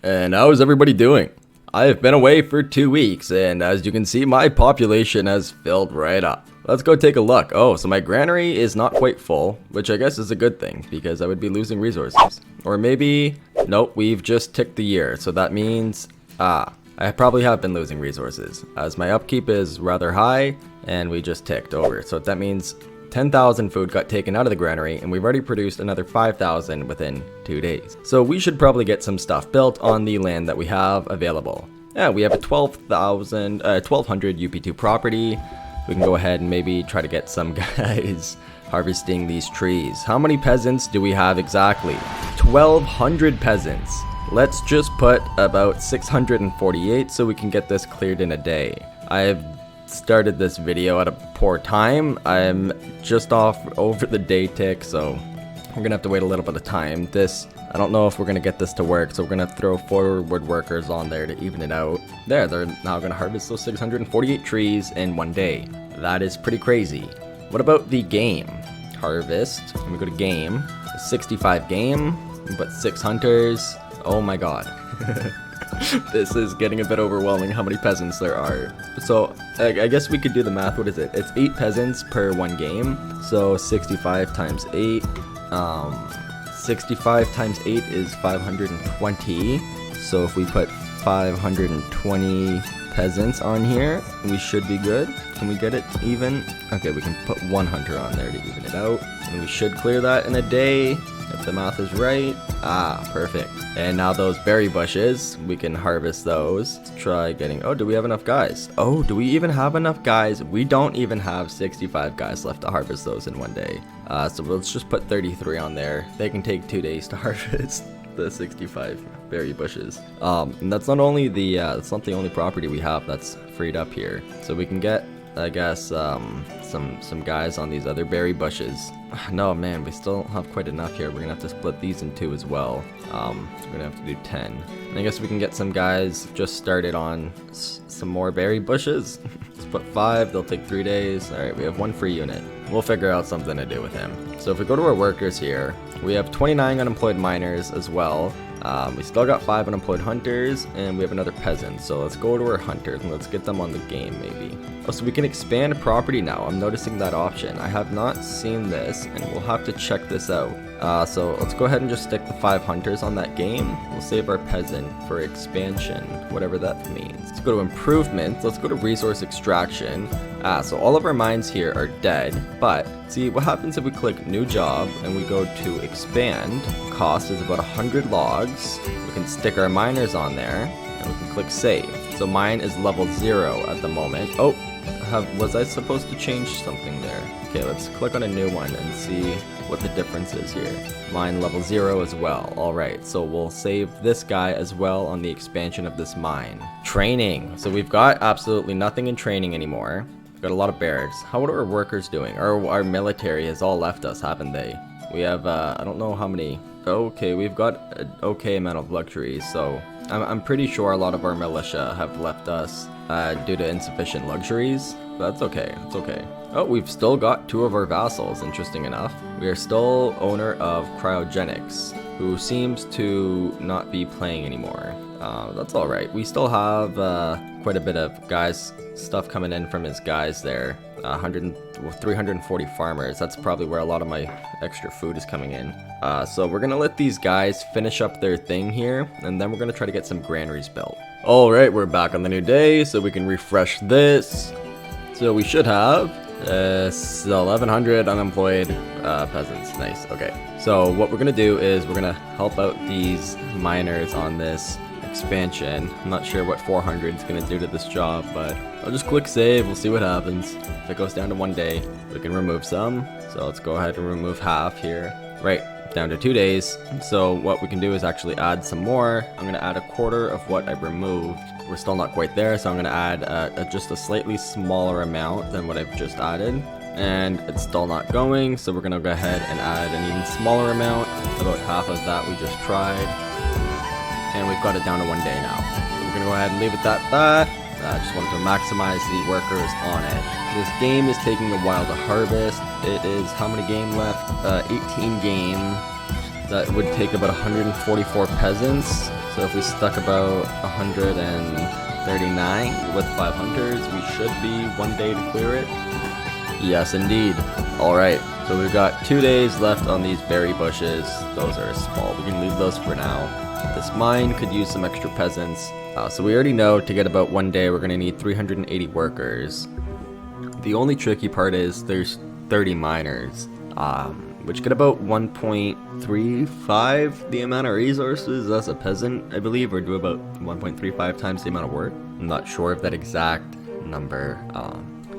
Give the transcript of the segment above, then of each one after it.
And how is everybody doing? I have been away for 2 weeks, and as you can see, my population has filled right up. Let's go take a look. Oh, so my granary is not quite full, which I guess is a good thing, because I would be losing resources. Or maybe, nope, we've just ticked the year, so that means, I probably have been losing resources, as my upkeep is rather high, and we just ticked over. So that means 10,000 food got taken out of the granary, and we've already produced another 5,000 within 2 days. So we should probably get some stuff built on the land that we have available. Yeah, we have a 1200 UP2 property. We can go ahead and maybe try to get some guys harvesting these trees. How many peasants do we have exactly? 1,200 peasants. Let's just put about 648 so we can get this cleared in a day. I've started this video at a poor time. I'm just off over the day tick, so we're gonna have to wait a little bit of time. I don't know if we're gonna get this to work, so we're gonna throw forward workers on there to even it out. There, they're now gonna harvest those 648 trees in 1 day. That is pretty crazy. What about the game? Harvest, let me go to game, 65 game, but 6 hunters. Oh my god. This is getting a bit overwhelming how many peasants there are. So I guess we could do the math. What is it? It's 8 peasants per 1 game. So 65 times 8. 65 times 8 is 520. So if we put 520 peasants on here, we should be good. Can we get it even? Okay, we can put 1 hunter on there to even it out. And we should clear that in a day, if the math is right. Perfect. And now those berry bushes, we can harvest those. Let's try getting, oh, do we have enough guys? Oh, do we even have enough guys? We don't even have 65 guys left to harvest those in 1 day. So let's just put 33 on there. They can take 2 days to harvest the 65 berry bushes. And that's not only that's not the only property we have that's freed up here. So we can get, I guess, some guys on these other berry bushes. No, man, we still don't have quite enough here. We're gonna have to split these in 2 as well. We're gonna have to do 10. And I guess we can get some guys just started on some more berry bushes. Let's put 5, they'll take 3 days. Alright, we have 1 free unit. We'll figure out something to do with him. So if we go to our workers here, we have 29 unemployed miners as well. We still got 5 unemployed hunters, and we have another peasant. So let's go to our hunters and let's get them on the game maybe. Oh, so we can expand property now. I'm noticing that option. I have not seen this, and we'll have to check this out. So let's go ahead and just stick the 5 hunters on that game. We'll save our peasant for expansion, whatever that means. Let's go to improvements. Let's go to resource extraction. So all of our mines here are dead, but see what happens if we click new job and we go to expand. Cost is about 100 logs. We can stick our miners on there and we can click save. So mine is level 0 at the moment. Oh, was I supposed to change something there? Okay, let's click on a new one and see what the difference is here. Mine level 0 as well. Alright, so we'll save this guy as well on the expansion of this mine. Training. So we've got absolutely nothing in training anymore. We've got a lot of barracks. How are our workers doing? Our military has all left us, haven't they? We have, I don't know how many. Okay, we've got an okay amount of luxuries, so I'm pretty sure a lot of our militia have left us due to insufficient luxuries. But that's okay, it's okay. Oh, we've still got 2 of our vassals, interesting enough. We are still owner of Cryogenics, who seems to not be playing anymore. That's alright. We still have quite a bit of stuff coming in from his guys there. 340 farmers. That's probably where a lot of my extra food is coming in. So we're gonna let these guys finish up their thing here, and then we're gonna try to get some granaries built. Alright, we're back on the new day, so we can refresh this. So we should have 1,100 unemployed peasants. Nice. Okay. So what we're gonna do is we're gonna help out these miners on this expansion. I'm not sure what 400 is gonna do to this job, but I'll just click save. We'll see what happens. If it goes down to 1 day, we can remove some. So let's go ahead and remove half here. Right, down to 2 days. So what we can do is actually add some more. I'm gonna add 1/4 of what I removed. We're still not quite there, so I'm gonna add just a slightly smaller amount than what I've just added. And it's still not going, so we're gonna go ahead and add an even smaller amount, about half of that we just tried. And we've got it down to 1 day now. So we're gonna go ahead and leave it at that. I just wanted to maximize the workers on it. This game is taking a while to harvest. It is, how many game left? 18 game. That would take about 144 peasants. So if we stuck about 139 with 5 hunters, we should be 1 day to clear it. Yes, indeed. Alright, so we've got 2 days left on these berry bushes. Those are small. We can leave those for now. This mine could use some extra peasants. So we already know to get about 1 day, we're going to need 380 workers. The only tricky part is there's 30 miners, which get about 1.35 the amount of resources as a peasant, I believe, or do about 1.35 times the amount of work. I'm not sure of that exact number.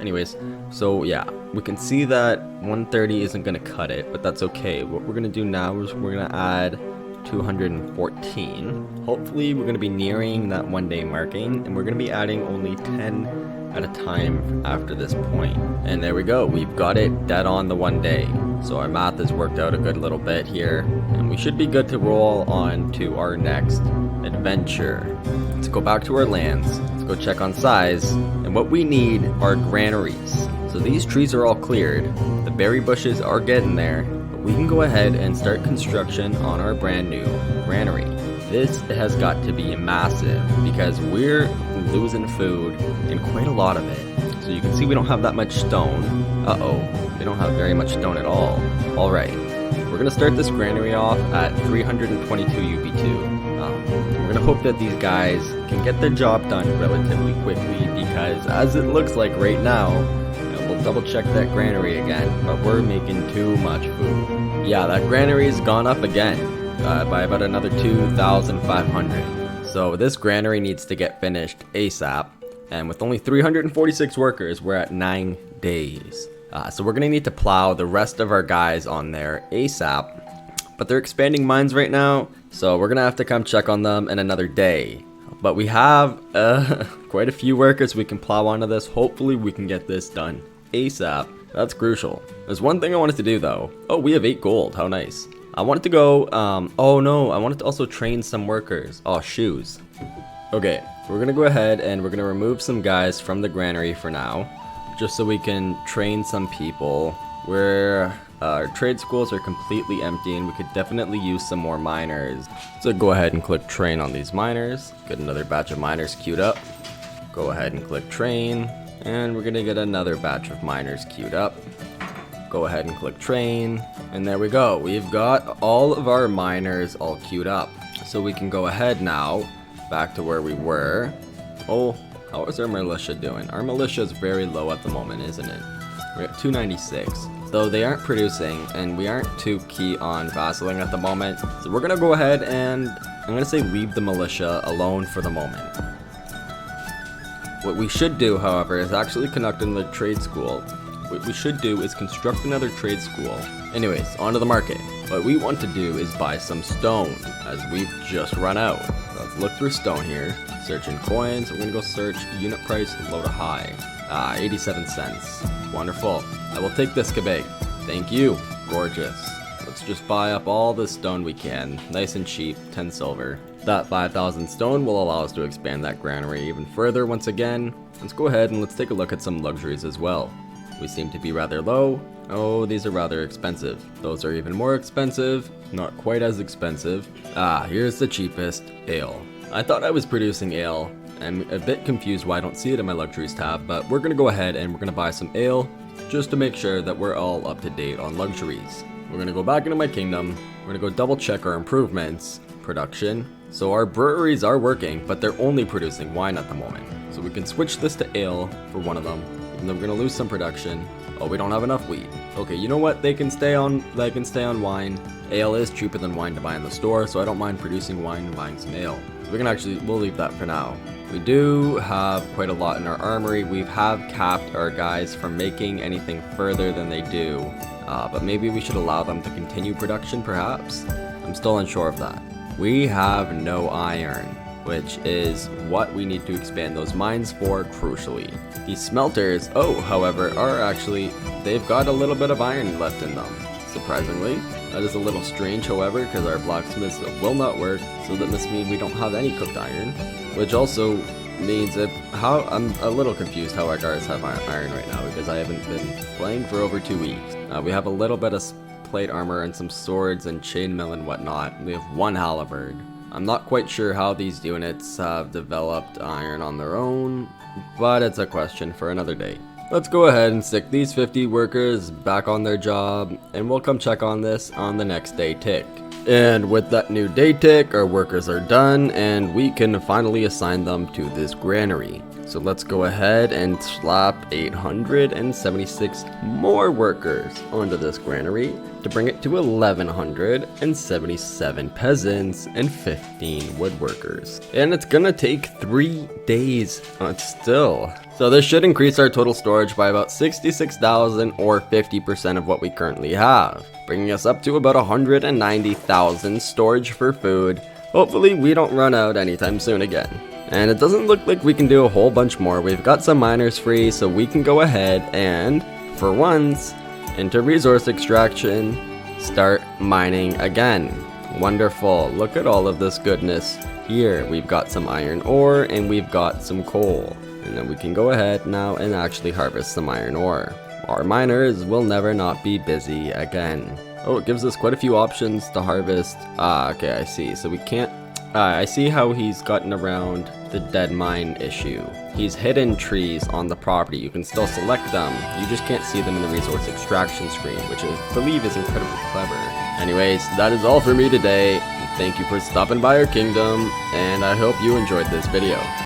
Anyways, so yeah, we can see that 130 isn't going to cut it, but that's okay. What we're going to do now is we're going to add 214. Hopefully we're going to be nearing that 1 day marking, and we're going to be adding only 10 at a time after this point. And there we go, we've got it dead on the 1 day. So our math has worked out a good little bit here, and we should be good to roll on to our next adventure. Let's go back to our lands. Let's go check on size, and what we need are granaries. So these trees are all cleared, the berry bushes are getting there, but we can go ahead and start construction on our brand new granary. This has got to be massive because we're losing food and quite a lot of it. So you can see we don't have that much stone. We don't have very much stone at all. Alright, we're gonna start this granary off at 322 UP2. We're gonna hope that these guys can get their job done relatively quickly, because as it looks like right now, we'll double check that granary again, but we're making too much food. Yeah, that granary's gone up again by about another 2,500. So this granary needs to get finished ASAP, and with only 346 workers, we're at 9 days. So we're gonna need to plow the rest of our guys on there ASAP, but they're expanding mines right now, so we're gonna have to come check on them in another day. But we have quite a few workers we can plow onto this. Hopefully we can get this done ASAP. That's crucial. There's one thing I wanted to do though. Oh, we have 8 gold, how nice. I wanted to go, oh no, I wanted to also train some workers. Oh, shoes. Okay, we're gonna go ahead and we're gonna remove some guys from the granary for now, just so we can train some people. Where our trade schools are completely empty and we could definitely use some more miners. So go ahead and click train on these miners. Get another batch of miners queued up. Go ahead and click train, and we're gonna get another batch of miners queued up. Go ahead and click train, and there we go. We've got all of our miners all queued up. So we can go ahead now, back to where we were. Oh, how is our militia doing? Our militia is very low at the moment, isn't it? We're at 296. Though they aren't producing, and we aren't too key on vassling at the moment. So we're gonna go ahead and, I'm gonna say leave the militia alone for the moment. What we should do, however, is actually conduct another trade school. What we should do is construct another trade school. Anyways, onto the market. What we want to do is buy some stone, as we've just run out. Let's look through stone here. Search in coins. We're gonna go search unit price low to high. 87 cents. Wonderful. I will take this kebab. Thank you. Gorgeous. Let's just buy up all the stone we can. Nice and cheap. 10 silver. That 5,000 stone will allow us to expand that granary even further once again. Let's go ahead and let's take a look at some luxuries as well. We seem to be rather low. Oh, these are rather expensive. Those are even more expensive. Not quite as expensive. Here's the cheapest. Ale. I thought I was producing ale. I'm a bit confused why I don't see it in my luxuries tab, but we're gonna go ahead and we're gonna buy some ale just to make sure that we're all up to date on luxuries. We're gonna go back into my kingdom. We're gonna go double check our improvements. Production. So our breweries are working, but they're only producing wine at the moment. So we can switch this to ale for one of them. And then we're gonna lose some production. Oh, we don't have enough wheat. Okay, you know what? They can stay on wine. Ale is cheaper than wine to buy in the store, so I don't mind producing wine and buying some ale. So we can we'll leave that for now. We do have quite a lot in our armory. We have capped our guys from making anything further than they do. But maybe we should allow them to continue production, perhaps? I'm still unsure of that. We have no iron, which is what we need to expand those mines for, crucially. These smelters, however, they've got a little bit of iron left in them, surprisingly. That is a little strange, however, because our blacksmiths will not work, so that must mean we don't have any cooked iron, which also means I'm a little confused how our guards have iron right now, because I haven't been playing for over 2 weeks. We have a little bit of plate armor and some swords and chainmail and whatnot. We have 1 halberd. I'm not quite sure how these units have developed iron on their own, but it's a question for another day. Let's go ahead and stick these 50 workers back on their job, and we'll come check on this on the next day tick. And with that new day tick, our workers are done, and we can finally assign them to this granary. So let's go ahead and slap 876 more workers onto this granary to bring it to 1177 peasants and 15 woodworkers. And it's gonna take 3 days still. So this should increase our total storage by about 66,000 or 50% of what we currently have, bringing us up to about 190,000 storage for food. Hopefully we don't run out anytime soon again. And it doesn't look like we can do a whole bunch more. We've got some miners free, so we can go ahead and, for once, into resource extraction, start mining again. Wonderful. Look at all of this goodness here. We've got some iron ore and we've got some coal. And then we can go ahead now and actually harvest some iron ore. Our miners will never not be busy again. Oh, it gives us quite a few options to harvest. Okay, I see. So we can't... I see how he's gotten around the dead mine issue. He's hidden trees on the property. You can still select them. You just can't see them in the resource extraction screen, which I believe is incredibly clever. Anyways, that is all for me today. Thank you for stopping by our kingdom, and I hope you enjoyed this video.